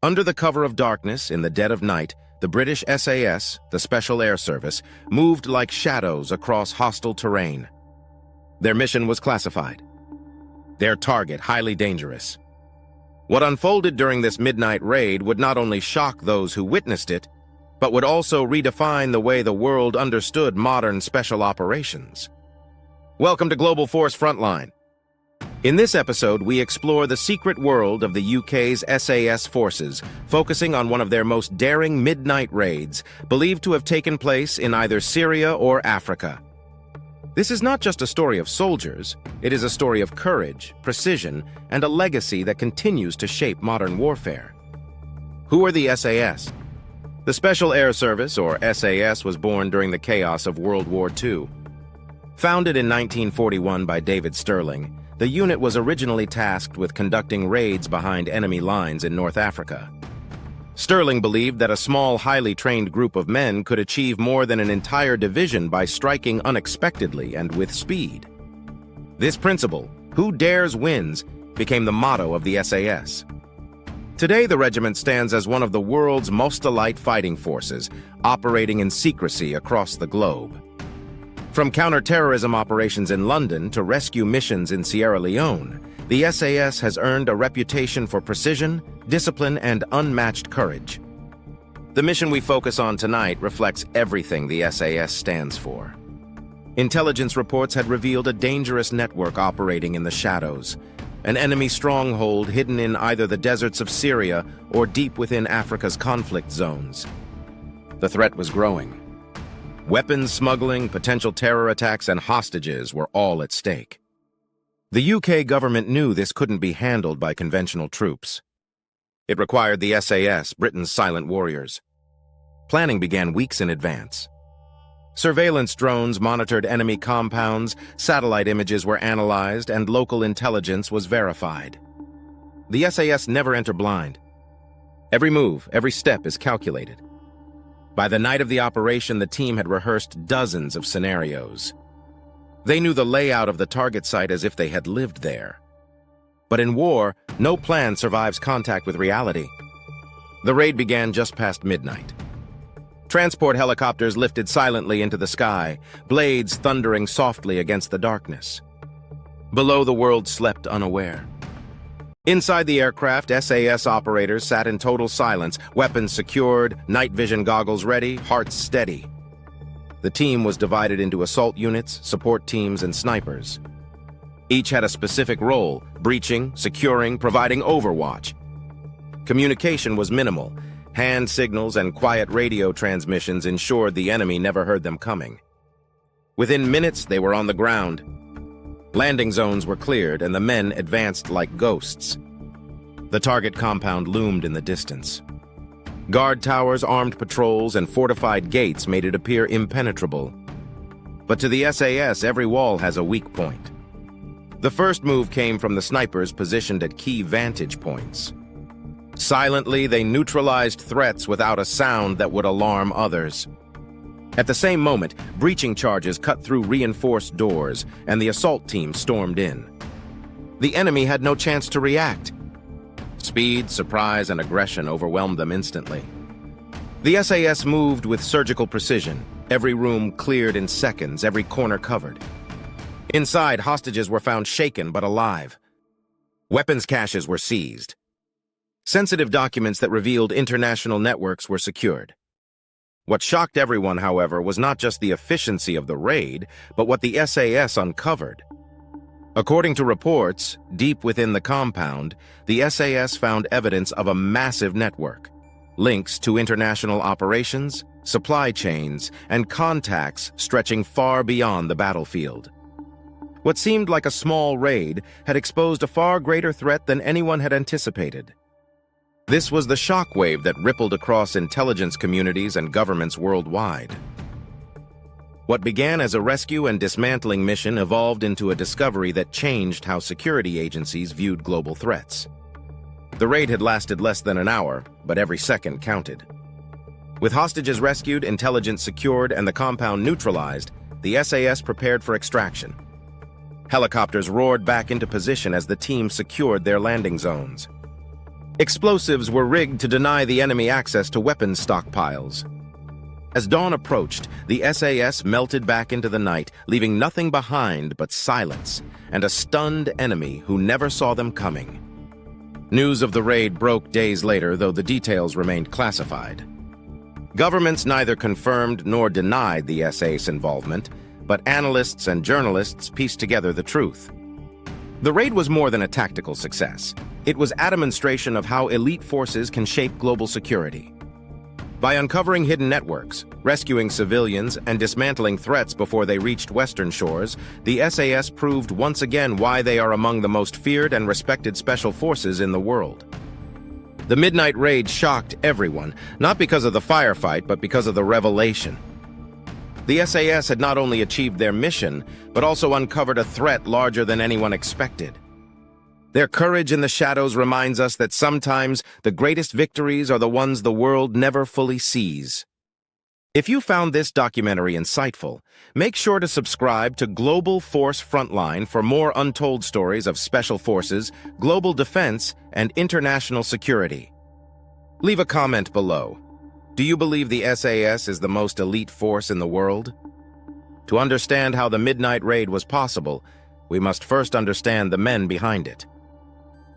Under the cover of darkness, in the dead of night, the British SAS, the Special Air Service, moved like shadows across hostile terrain. Their mission was classified. Their target highly dangerous. What unfolded during this midnight raid would not only shock those who witnessed it, but would also redefine the way the world understood modern special operations. Welcome to Global Force Frontline. In this episode, we explore the secret world of the UK's SAS forces, focusing on one of their most daring midnight raids, believed to have taken place in either Syria or Africa. This is not just a story of soldiers, it is a story of courage, precision, and a legacy that continues to shape modern warfare. Who are the SAS? The Special Air Service, or SAS, was born during the chaos of World War II. Founded in 1941 by David Stirling, the unit was originally tasked with conducting raids behind enemy lines in North Africa. Stirling believed that a small, highly trained group of men could achieve more than an entire division by striking unexpectedly and with speed. This principle, "Who dares wins," became the motto of the SAS. Today, the regiment stands as one of the world's most elite fighting forces, operating in secrecy across the globe. From counter-terrorism operations in London to rescue missions in Sierra Leone, the SAS has earned a reputation for precision, discipline, and unmatched courage. The mission we focus on tonight reflects everything the SAS stands for. Intelligence reports had revealed a dangerous network operating in the shadows, an enemy stronghold hidden in either the deserts of Syria or deep within Africa's conflict zones. The threat was growing. Weapons smuggling, potential terror attacks, and hostages were all at stake. The UK government knew this couldn't be handled by conventional troops. It required the SAS, Britain's silent warriors. Planning began weeks in advance. Surveillance drones monitored enemy compounds, satellite images were analyzed, and local intelligence was verified. The SAS never enter blind. Every move, every step is calculated. By the night of the operation, the team had rehearsed dozens of scenarios. They knew the layout of the target site as if they had lived there. But in war, no plan survives contact with reality. The raid began just past midnight. Transport helicopters lifted silently into the sky, blades thundering softly against the darkness. Below, the world slept unaware. Inside the aircraft, SAS operators sat in total silence, weapons secured, night vision goggles ready, hearts steady. The team was divided into assault units, support teams, and snipers. Each had a specific role: breaching, securing, providing overwatch. Communication was minimal. Hand signals and quiet radio transmissions ensured the enemy never heard them coming. Within minutes, they were on the ground. Landing zones were cleared, and the men advanced like ghosts. The target compound loomed in the distance. Guard towers, armed patrols, and fortified gates made it appear impenetrable. But to the SAS, every wall has a weak point. The first move came from the snipers positioned at key vantage points. Silently, they neutralized threats without a sound that would alarm others. At the same moment, breaching charges cut through reinforced doors, and the assault team stormed in. The enemy had no chance to react. Speed, surprise, and aggression overwhelmed them instantly. The SAS moved with surgical precision, every room cleared in seconds, every corner covered. Inside, hostages were found shaken but alive. Weapons caches were seized. Sensitive documents that revealed international networks were secured. What shocked everyone, however, was not just the efficiency of the raid, but what the SAS uncovered. According to reports, deep within the compound, the SAS found evidence of a massive network, links to international operations, supply chains, and contacts stretching far beyond the battlefield. What seemed like a small raid had exposed a far greater threat than anyone had anticipated. This was the shockwave that rippled across intelligence communities and governments worldwide. What began as a rescue and dismantling mission evolved into a discovery that changed how security agencies viewed global threats. The raid had lasted less than an hour, but every second counted. With hostages rescued, intelligence secured, and the compound neutralized, the SAS prepared for extraction. Helicopters roared back into position as the team secured their landing zones. Explosives were rigged to deny the enemy access to weapons stockpiles. As dawn approached, the SAS melted back into the night, leaving nothing behind but silence and a stunned enemy who never saw them coming. News of the raid broke days later, though the details remained classified. Governments neither confirmed nor denied the SAS involvement, but analysts and journalists pieced together the truth. The raid was more than a tactical success. It was a demonstration of how elite forces can shape global security. By uncovering hidden networks, rescuing civilians, and dismantling threats before they reached Western shores, the SAS proved once again why they are among the most feared and respected special forces in the world. The midnight raid shocked everyone, not because of the firefight, but because of the revelation. The SAS had not only achieved their mission, but also uncovered a threat larger than anyone expected. Their courage in the shadows reminds us that sometimes the greatest victories are the ones the world never fully sees. If you found this documentary insightful, make sure to subscribe to Global Force Frontline for more untold stories of special forces, global defense, and international security. Leave a comment below. Do you believe the SAS is the most elite force in the world? To understand how the midnight raid was possible, we must first understand the men behind it.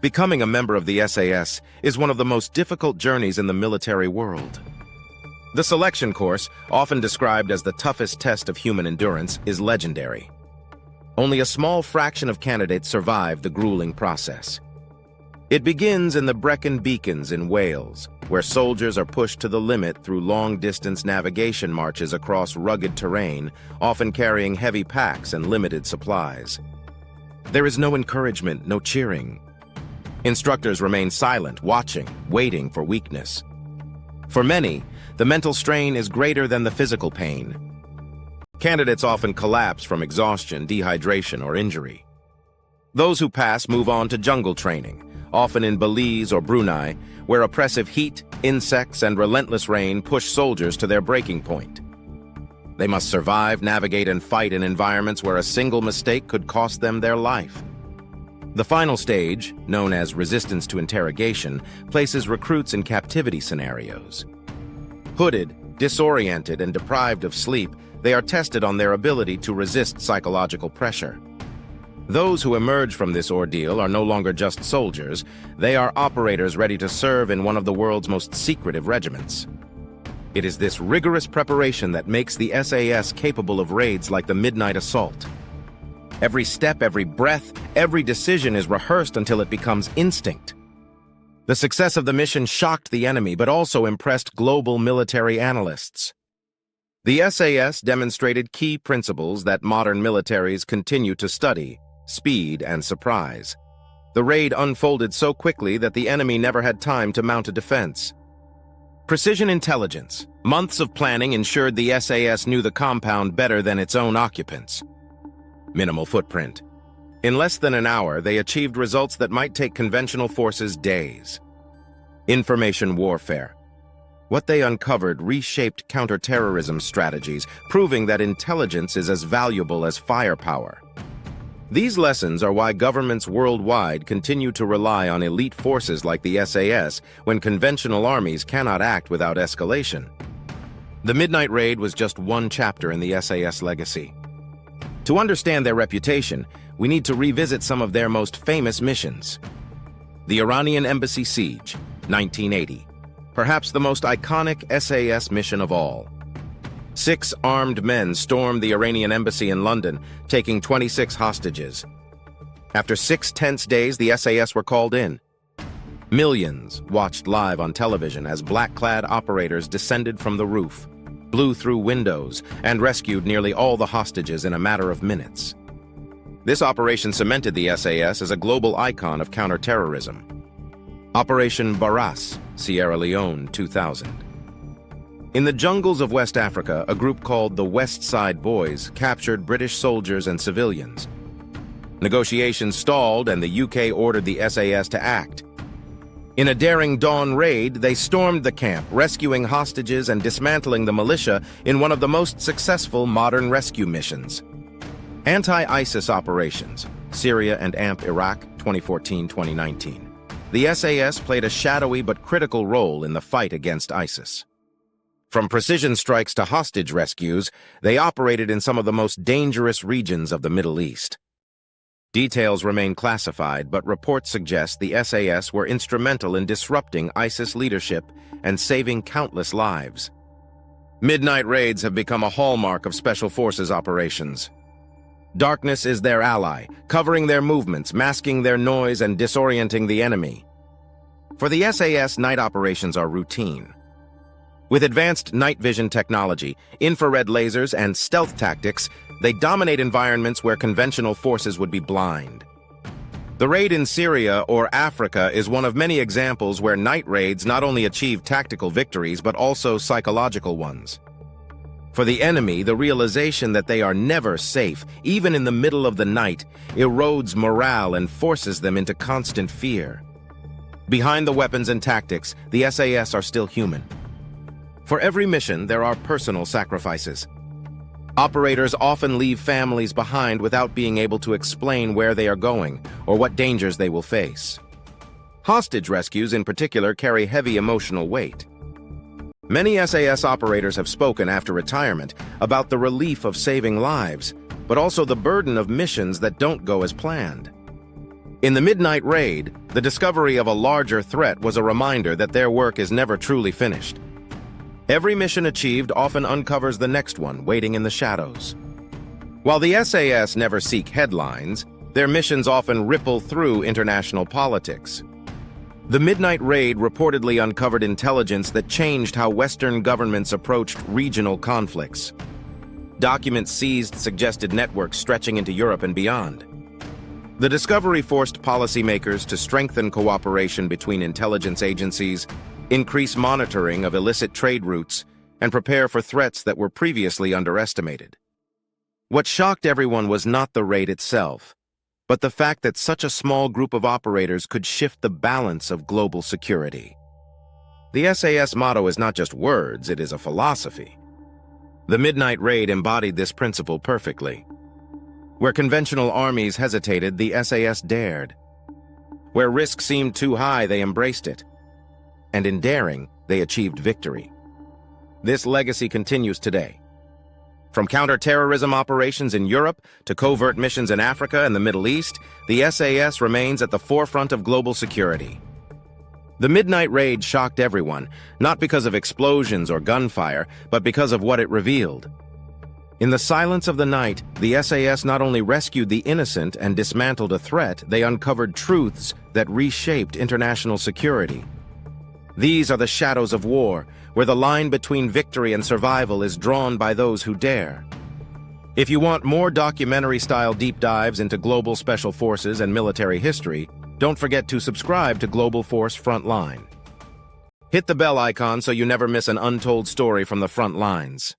Becoming a member of the SAS is one of the most difficult journeys in the military world. The selection course, often described as the toughest test of human endurance, is legendary. Only a small fraction of candidates survive the grueling process. It begins in the Brecon Beacons in Wales, where soldiers are pushed to the limit through long-distance navigation marches across rugged terrain, often carrying heavy packs and limited supplies. There is no encouragement, no cheering. Instructors remain silent, watching, waiting for weakness. For many, the mental strain is greater than the physical pain. Candidates often collapse from exhaustion, dehydration, or injury. Those who pass move on to jungle training, often in Belize or Brunei, where oppressive heat, insects, and relentless rain push soldiers to their breaking point. They must survive, navigate, and fight in environments where a single mistake could cost them their life. The final stage, known as resistance to interrogation, places recruits in captivity scenarios. Hooded, disoriented, and deprived of sleep, they are tested on their ability to resist psychological pressure. Those who emerge from this ordeal are no longer just soldiers, they are operators ready to serve in one of the world's most secretive regiments. It is this rigorous preparation that makes the SAS capable of raids like the Midnight Assault. Every step, every breath, every decision is rehearsed until it becomes instinct. The success of the mission shocked the enemy, but also impressed global military analysts. The SAS demonstrated key principles that modern militaries continue to study: speed and surprise. The raid unfolded so quickly that the enemy never had time to mount a defense. Precision intelligence. Months of planning ensured the SAS knew the compound better than its own occupants. Minimal footprint. In less than an hour, they achieved results that might take conventional forces days. Information warfare. What they uncovered reshaped counterterrorism strategies, proving that intelligence is as valuable as firepower. These lessons are why governments worldwide continue to rely on elite forces like the SAS when conventional armies cannot act without escalation. The Midnight Raid was just one chapter in the SAS legacy. To understand their reputation, we need to revisit some of their most famous missions. The Iranian Embassy Siege, 1980. Perhaps the most iconic SAS mission of all. 6 armed men stormed the Iranian embassy in London, taking 26 hostages. After 6 tense days, the SAS were called in. Millions watched live on television as black-clad operators descended from the roof, blew through windows, and rescued nearly all the hostages in a matter of minutes. This operation cemented the SAS as a global icon of counterterrorism. Operation Barras, Sierra Leone, 2000. In the jungles of West Africa, a group called the West Side Boys captured British soldiers and civilians. Negotiations stalled and the UK ordered the SAS to act. In a daring dawn raid, they stormed the camp, rescuing hostages and dismantling the militia in one of the most successful modern rescue missions. Anti-ISIS operations, Syria and AMP Iraq, 2014-2019. the SAS played a shadowy but critical role in the fight against ISIS. From precision strikes to hostage rescues, they operated in some of the most dangerous regions of the Middle East. Details remain classified, but reports suggest the SAS were instrumental in disrupting ISIS leadership and saving countless lives. Midnight raids have become a hallmark of Special Forces operations. Darkness is their ally, covering their movements, masking their noise, and disorienting the enemy. For the SAS, night operations are routine. With advanced night vision technology, infrared lasers, and stealth tactics, they dominate environments where conventional forces would be blind. The raid in Syria or Africa is one of many examples where night raids not only achieve tactical victories but also psychological ones. For the enemy, the realization that they are never safe, even in the middle of the night, erodes morale and forces them into constant fear. Behind the weapons and tactics, the SAS are still human. For every mission, there are personal sacrifices. Operators often leave families behind without being able to explain where they are going or what dangers they will face. Hostage rescues, in particular, carry heavy emotional weight. Many SAS operators have spoken after retirement about the relief of saving lives, but also the burden of missions that don't go as planned. In the Midnight Raid, the discovery of a larger threat was a reminder that their work is never truly finished. Every mission achieved often uncovers the next one waiting in the shadows. While the SAS never seek headlines, their missions often ripple through international politics. The Midnight Raid reportedly uncovered intelligence that changed how Western governments approached regional conflicts. Documents seized suggested networks stretching into Europe and beyond. The discovery forced policymakers to strengthen cooperation between intelligence agencies, increase monitoring of illicit trade routes, and prepare for threats that were previously underestimated. What shocked everyone was not the raid itself, but the fact that such a small group of operators could shift the balance of global security. The SAS motto is not just words, it is a philosophy. The Midnight Raid embodied this principle perfectly. Where conventional armies hesitated, the SAS dared. Where risk seemed too high, they embraced it. And in daring, they achieved victory. This legacy continues today. From counter-terrorism operations in Europe to covert missions in Africa and the Middle East, the SAS remains at the forefront of global security. The Midnight Raid shocked everyone, not because of explosions or gunfire, but because of what it revealed. In the silence of the night, the SAS not only rescued the innocent and dismantled a threat, they uncovered truths that reshaped international security. These are the shadows of war, where the line between victory and survival is drawn by those who dare. If you want more documentary-style deep dives into global special forces and military history, don't forget to subscribe to Global Force Frontline. Hit the bell icon so you never miss an untold story from the front lines.